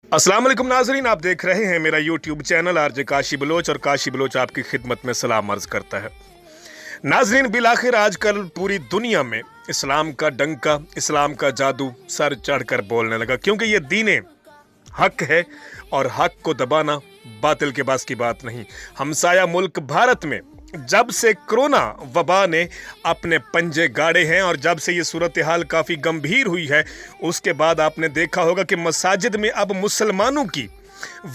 अस्सलाम वालेकुम नाजरीन, आप देख रहे हैं मेरा YouTube channel RJ Kashi Baloch और काशी बलोच आपकी खिदमत में सलाम अर्ज करता है। नाजरीन, बिलाखिर आजकल पूरी दुनिया में इस्लाम का डंका, इस्लाम का जादू सर चढ़कर बोलने लगा, क्योंकि ये दीने हक है और हक को दबाना बातिल के बस की बात नहीं। हमसाया मुल्क भारत में जब से कोरोना वबा ने अपने पंजे गाड़े हैं और जब से ये सूरत हाल काफ़ी गंभीर हुई है, उसके बाद आपने देखा होगा कि मसाजिद में अब मुसलमानों की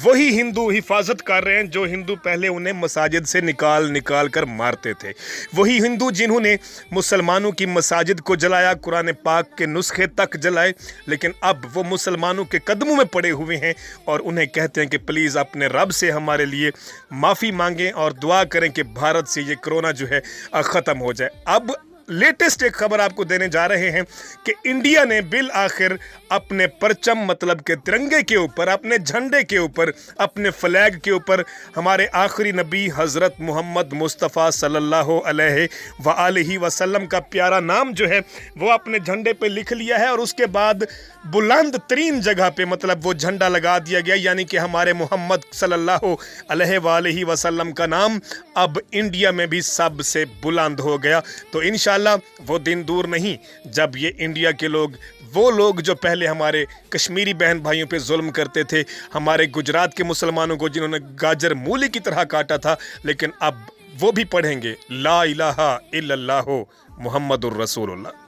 वही हिंदू हिफाजत कर रहे हैं जो हिंदू पहले उन्हें मसाजिद से निकाल कर मारते थे। वही हिंदू जिन्होंने मुसलमानों की मसाजिद को जलाया, कुरान पाक के नुस्खे तक जलाए, लेकिन अब वो मुसलमानों के कदमों में पड़े हुए हैं और उन्हें कहते हैं कि प्लीज़ अपने रब से हमारे लिए माफ़ी मांगें और दुआ करें कि भारत से ये कोरोना जो है ख़त्म हो जाए। अब लेटेस्ट एक खबर आपको देने जा रहे हैं कि इंडिया ने बिल आखिर अपने परचम मतलब के तिरंगे के ऊपर, अपने झंडे के ऊपर, अपने फ्लैग के ऊपर हमारे आखिरी नबी हज़रत मोहम्मद मुस्तफ़ा सल्लल्लाहु अलैहि वसल्लम का प्यारा नाम जो है वो अपने झंडे पे लिख लिया है और उसके बाद बुलंद तरीन जगह पे मतलब वो झंडा लगा दिया गया, यानी कि हमारे मोहम्मद सल्लल्लाहु अलैहि वसल्लम का नाम अब इंडिया में भी सबसे बुलंद हो गया। तो इंशाल्लाह वो दिन दूर नहीं जब ये इंडिया के लोग, वो लोग जो पहले हमारे कश्मीरी बहन भाइयों पे जुल्म करते थे, हमारे गुजरात के मुसलमानों को जिन्होंने गाजर मूली की तरह काटा था, लेकिन अब वो भी पढ़ेंगे ला इलाहा इल्लल्लाहु मुहम्मदुर रसूलुल्लाह।